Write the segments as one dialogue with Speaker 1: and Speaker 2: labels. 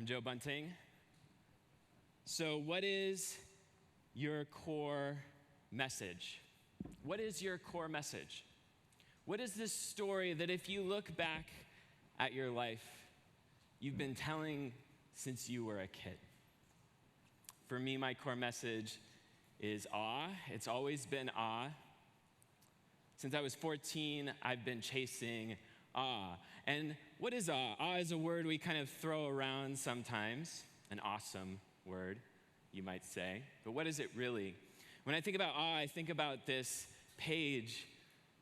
Speaker 1: Joe Bunting. So what is your core message? What is your core message? What is this story that if you look back at your life, you've been telling since you were a kid? For me, my core message is awe. It's always been awe. Since I was 14, I've been chasing awe. And what is awe? Awe is a word we kind of throw around sometimes, an awesome word, you might say. But what is it really? When I think about awe, I think about this page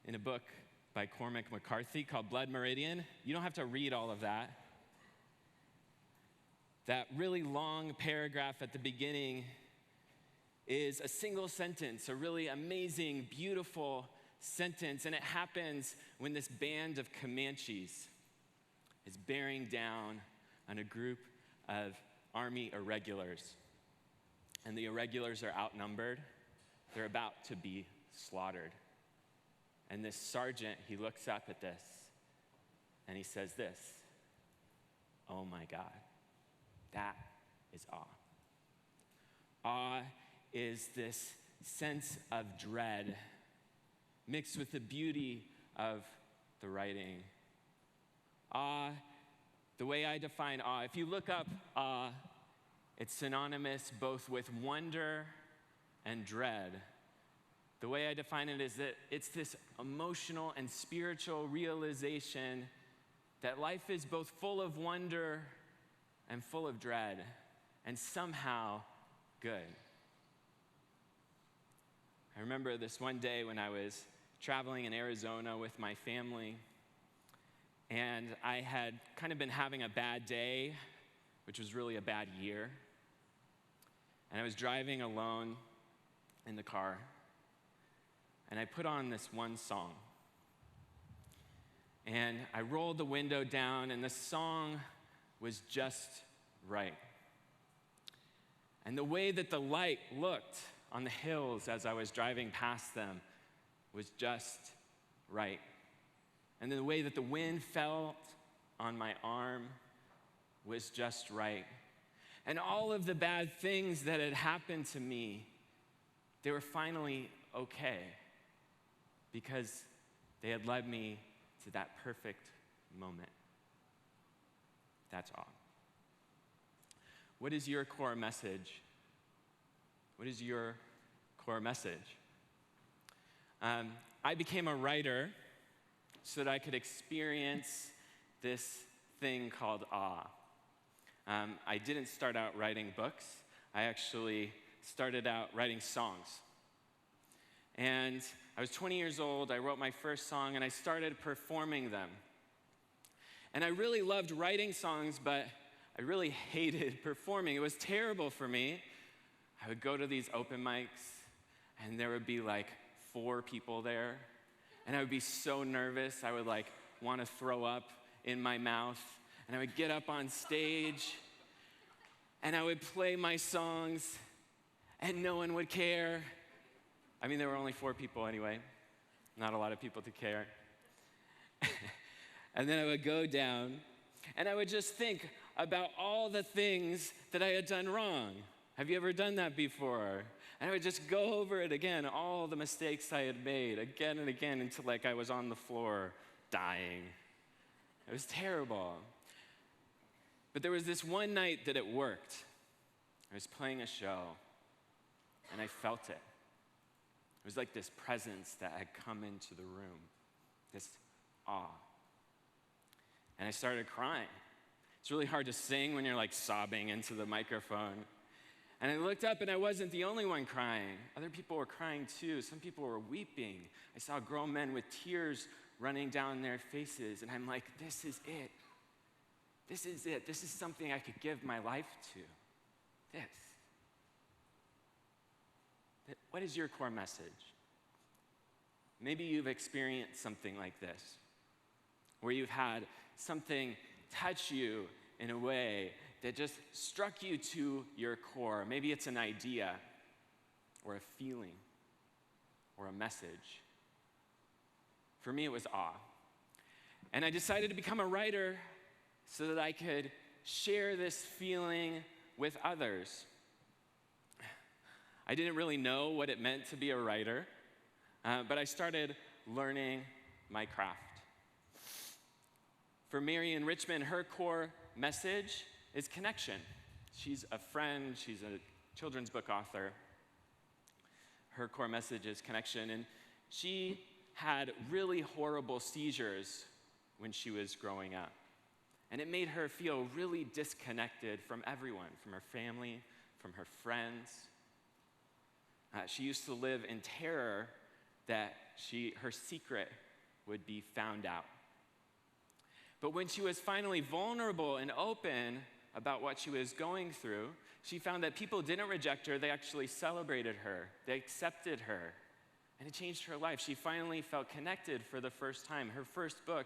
Speaker 1: in a book by Cormac McCarthy called Meridian. You don't have to read all of that. That really long paragraph at the beginning is a single sentence, a really amazing, beautiful sentence, and it happens when this band of Comanches is bearing down on a group of army irregulars. And the irregulars are outnumbered. They're about to be slaughtered. And this sergeant, he looks up at this, and he says this, "Oh my God, that is awe." Awe is this sense of dread mixed with the beauty of the writing. Awe, the way I define awe, if you look up awe, it's synonymous both with wonder and dread. The way I define it is that it's this emotional and spiritual realization that life is both full of wonder and full of dread, and somehow good. I remember this one day when I was traveling in Arizona with my family, and I had kind of been having a bad day, which was really a bad year. And I was driving alone in the car, and I put on this one song. And I rolled the window down, and the song was just right. And the way that the light looked on the hills as I was driving past them was just right. And the way that the wind felt on my arm was just right. And all of the bad things that had happened to me, they were finally okay because they had led me to that perfect moment. That's all. What is your core message? What is your core message? I became a writer so that I could experience this thing called awe. I didn't start out writing books. I actually started out writing songs. And I was 20 years old, I wrote my first song, and I started performing them. And I really loved writing songs, but I really hated performing. It was terrible for me. I would go to these open mics, and there would be like 4 people there, and I would be so nervous, I would like want to throw up in my mouth, and I would get up on stage, and I would play my songs, and no one would care. I mean, there were only 4 people anyway, not a lot of people to care. And then I would go down, and I would just think about all the things that I had done wrong. Have you ever done that before? And I would just go over it again, all the mistakes I had made, again and again, until like I was on the floor dying. It was terrible. But there was this one night that it worked. I was playing a show, and I felt it. It was like this presence that had come into the room, this awe. And I started crying. It's really hard to sing when you're like sobbing into the microphone. And I looked up, and I wasn't the only one crying. Other people were crying too. Some people were weeping. I saw grown men with tears running down their faces, and I'm like, this is it. This is it. This is something I could give my life to. This. What is your core message? Maybe you've experienced something like this, where you've had something touch you in a way that just struck you to your core. Maybe it's an idea, or a feeling, or a message. For me, it was awe. And I decided to become a writer so that I could share this feeling with others. I didn't really know what it meant to be a writer, but I started learning my craft. For Meridian Richmond, her core message is connection. She's a friend, she's a children's book author. Her core message is connection, and she had really horrible seizures when she was growing up. And it made her feel really disconnected from everyone, from her family, from her friends. She used to live in terror that her secret would be found out. But when she was finally vulnerable and open about what she was going through, she found that people didn't reject her, they actually celebrated her, they accepted her, and it changed her life. She finally felt connected for the first time. Her first book,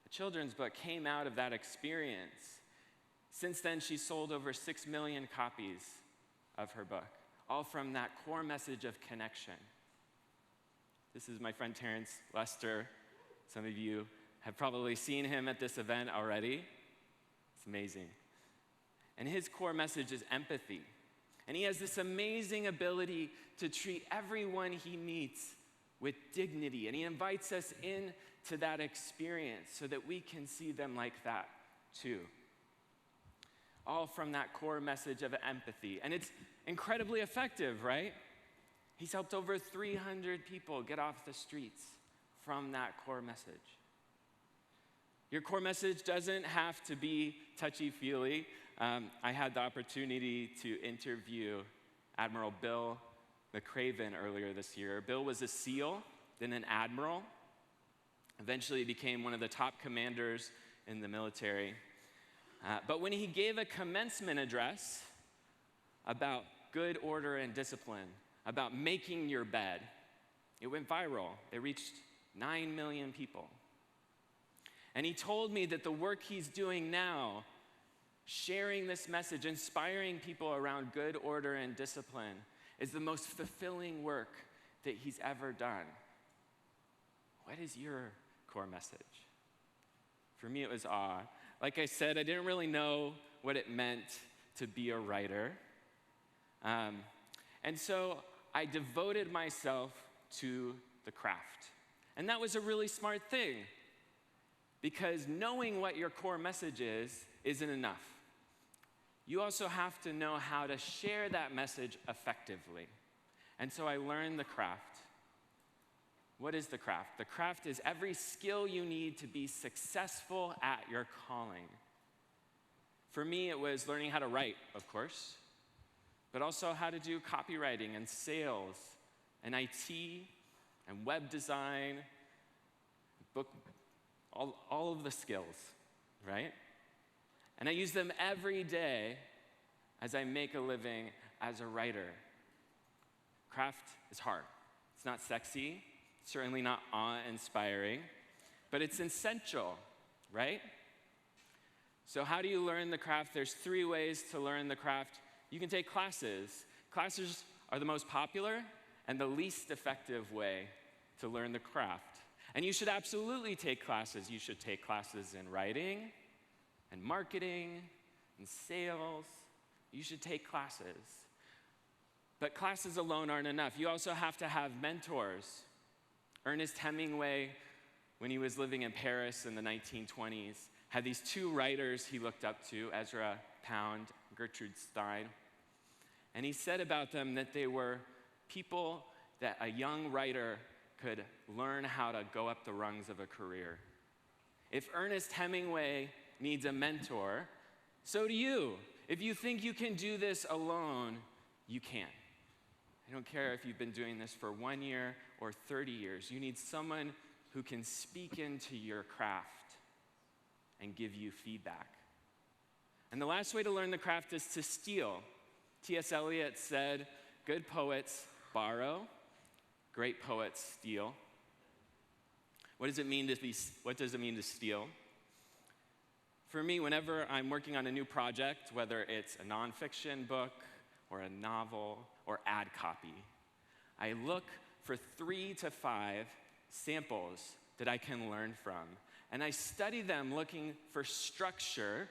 Speaker 1: a children's book, came out of that experience. Since then, she sold over 6 million copies of her book, all from that core message of connection. This is my friend Terrence Lester. Some of you have probably seen him at this event already. It's amazing. And his core message is empathy. And he has this amazing ability to treat everyone he meets with dignity. And he invites us into that experience so that we can see them like that too. All from that core message of empathy. And it's incredibly effective, right? He's helped over 300 people get off the streets from that core message. Your core message doesn't have to be touchy-feely. I had the opportunity to interview Admiral Bill McRaven earlier this year. Bill was a SEAL, then an admiral. Eventually became one of the top commanders in the military. But when he gave a commencement address about good order and discipline, about making your bed, it went viral. It reached 9 million people. And he told me that the work he's doing now, sharing this message, inspiring people around good order and discipline, is the most fulfilling work that he's ever done. What is your core message? For me, it was awe. Like I said, I didn't really know what it meant to be a writer. And so I devoted myself to the craft. And that was a really smart thing, because knowing what your core message is isn't enough. You also have to know how to share that message effectively. And so I learned the craft. What is the craft? The craft is every skill you need to be successful at your calling. For me, it was learning how to write, of course, but also how to do copywriting and sales and IT and web design, all of the skills, right? And I use them every day as I make a living as a writer. Craft is hard. It's not sexy, certainly not awe-inspiring, but it's essential, right? So how do you learn the craft? There's 3 ways to learn the craft. You can take classes. Classes are the most popular and the least effective way to learn the craft. And you should absolutely take classes. You should take classes in writing and marketing and sales. You should take classes. But classes alone aren't enough. You also have to have mentors. Ernest Hemingway, when he was living in Paris in the 1920s, had these 2 writers he looked up to, Ezra Pound, Gertrude Stein. And he said about them that they were people that a young writer could learn how to go up the rungs of a career. If Ernest Hemingway needs a mentor, so do you. If you think you can do this alone, you can't. I don't care if you've been doing this for 1 year or 30 years. You need someone who can speak into your craft and give you feedback. And the last way to learn the craft is to steal. T.S. Eliot said, good poets borrow, great poets steal. What does it mean to steal? For me, whenever I'm working on a new project, whether it's a nonfiction book or a novel or ad copy, I look for 3 to 5 samples that I can learn from. And I study them looking for structure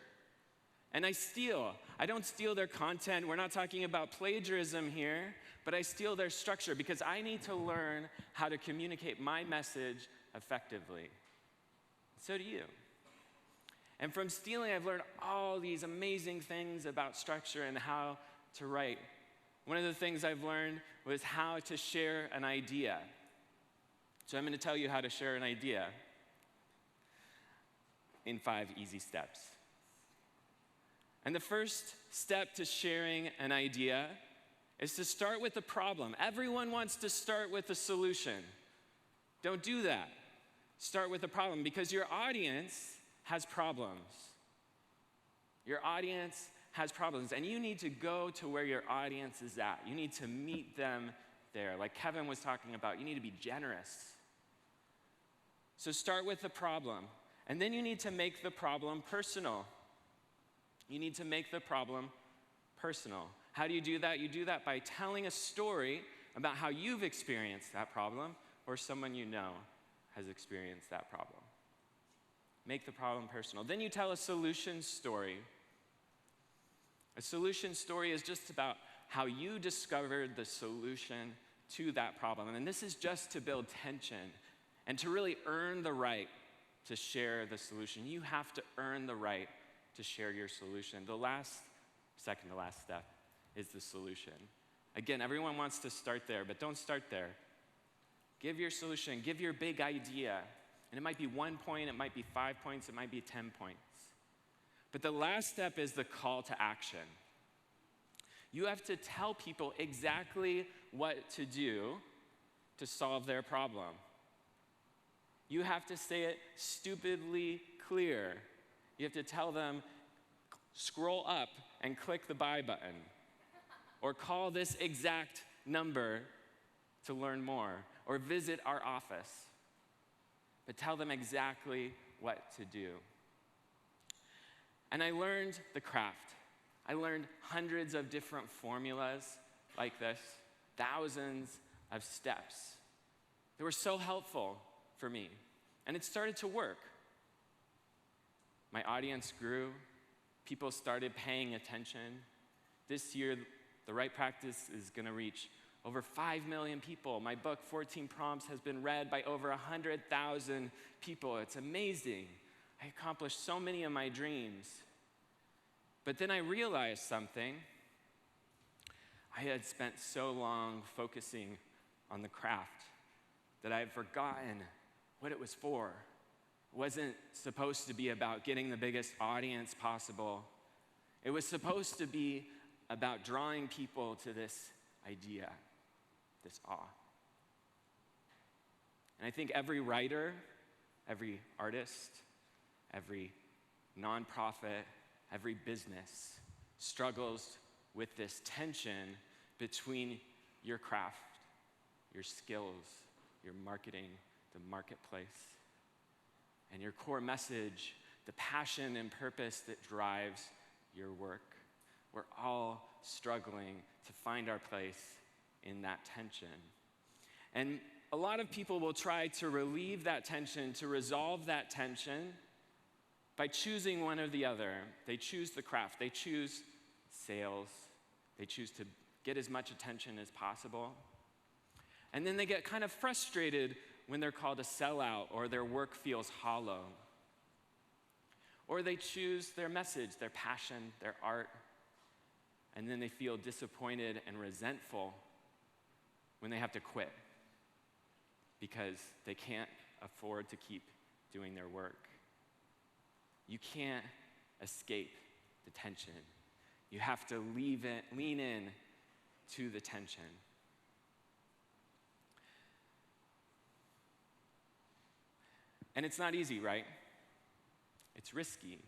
Speaker 1: And I steal. I don't steal their content. We're not talking about plagiarism here, but I steal their structure because I need to learn how to communicate my message effectively. So do you. And from stealing, I've learned all these amazing things about structure and how to write. One of the things I've learned was how to share an idea. So I'm going to tell you how to share an idea in 5 easy steps. And the first step to sharing an idea is to start with the problem. Everyone wants to start with a solution. Don't do that. Start with the problem because your audience has problems. Your audience has problems, and you need to go to where your audience is at. You need to meet them there. Like Kevin was talking about, you need to be generous. So start with the problem, and then you need to make the problem personal. You need to make the problem personal. How do you do that? You do that by telling a story about how you've experienced that problem or someone you know has experienced that problem. Make the problem personal. Then you tell a solution story. A solution story is just about how you discovered the solution to that problem. And this is just to build tension and to really earn the right to share the solution. You have to earn the right to share your solution. The second to last step is the solution. Again, everyone wants to start there, but don't start there. Give your solution, give your big idea. And it might be 1 point, it might be 5 points, it might be 10 points. But the last step is the call to action. You have to tell people exactly what to do to solve their problem. You have to say it stupidly clear. You have to tell them, scroll up and click the buy button. Or call this exact number to learn more. Or visit our office. But tell them exactly what to do. And I learned the craft. I learned hundreds of different formulas like this, thousands of steps. They were so helpful for me. And it started to work. My audience grew. People started paying attention. This year, The Right Practice is going to reach over 5 million people. My book, 14 Prompts, has been read by over 100,000 people. It's amazing. I accomplished so many of my dreams. But then I realized something. I had spent so long focusing on the craft that I had forgotten what it was for. It wasn't supposed to be about getting the biggest audience possible. It was supposed to be about drawing people to this idea, this awe. And I think every writer, every artist, every nonprofit, every business struggles with this tension between your craft, your skills, your marketing, the marketplace, and your core message, the passion and purpose that drives your work. We're all struggling to find our place in that tension. And a lot of people will try to relieve that tension, to resolve that tension by choosing one or the other. They choose the craft, they choose sales, they choose to get as much attention as possible. And then they get kind of frustrated when they're called a sellout or their work feels hollow. Or they choose their message, their passion, their art, and then they feel disappointed and resentful when they have to quit because they can't afford to keep doing their work. You can't escape the tension. You have to lean in to the tension. And it's not easy, right? It's risky.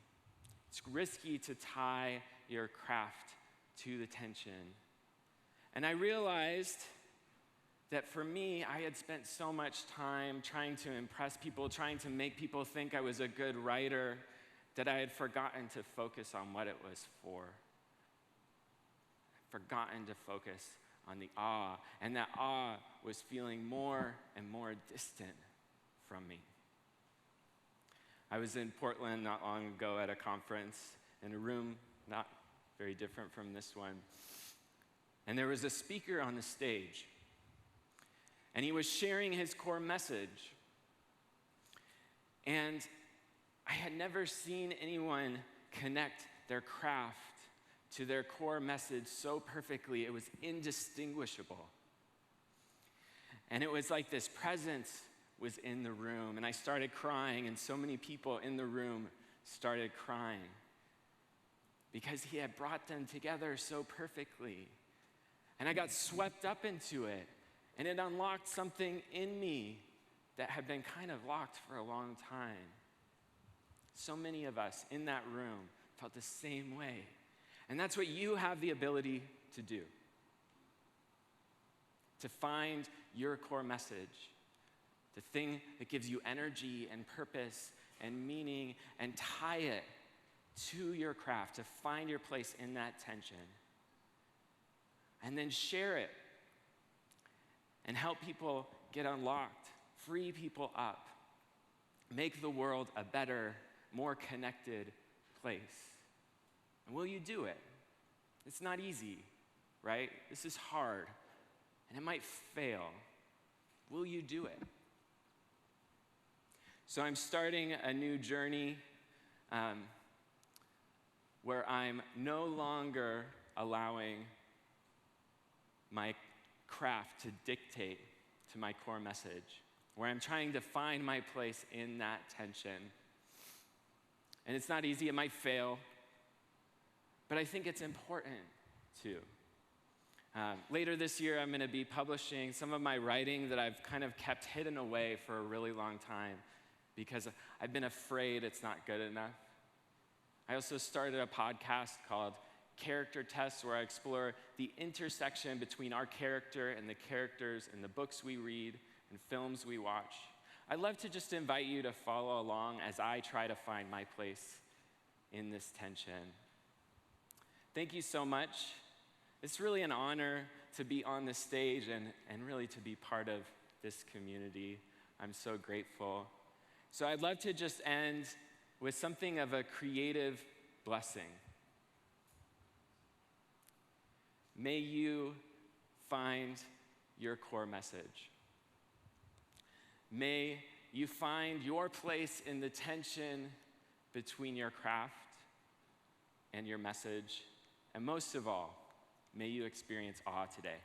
Speaker 1: It's risky to tie your craft to the tension. And I realized that for me, I had spent so much time trying to impress people, trying to make people think I was a good writer, that I had forgotten to focus on what it was for. Forgotten to focus on the awe, and that awe was feeling more and more distant from me. I was in Portland not long ago at a conference in a room not very different from this one. And there was a speaker on the stage, and he was sharing his core message. And I had never seen anyone connect their craft to their core message so perfectly. It was indistinguishable. And it was like this presence was in the room, and I started crying, and so many people in the room started crying because he had brought them together so perfectly. And I got swept up into it, and it unlocked something in me that had been kind of locked for a long time. So many of us in that room felt the same way. And that's what you have the ability to do. To find your core message, the thing that gives you energy and purpose and meaning, and tie it to your craft, to find your place in that tension. And then share it and help people get unlocked, free people up, make the world a better, more connected place. And will you do it? It's not easy, right? This is hard, and it might fail. Will you do it? So I'm starting a new journey where I'm no longer allowing my craft to dictate to my core message, where I'm trying to find my place in that tension. And it's not easy, it might fail, but I think it's important too. Later this year, I'm gonna be publishing some of my writing that I've kind of kept hidden away for a really long time because I've been afraid it's not good enough. I also started a podcast called Character Tests, where I explore the intersection between our character and the characters in the books we read and films we watch. I'd love to just invite you to follow along as I try to find my place in this tension. Thank you so much. It's really an honor to be on this stage and really to be part of this community. I'm so grateful. So I'd love to just end with something of a creative blessing. May you find your core message. May you find your place in the tension between your craft and your message. And most of all, may you experience awe today.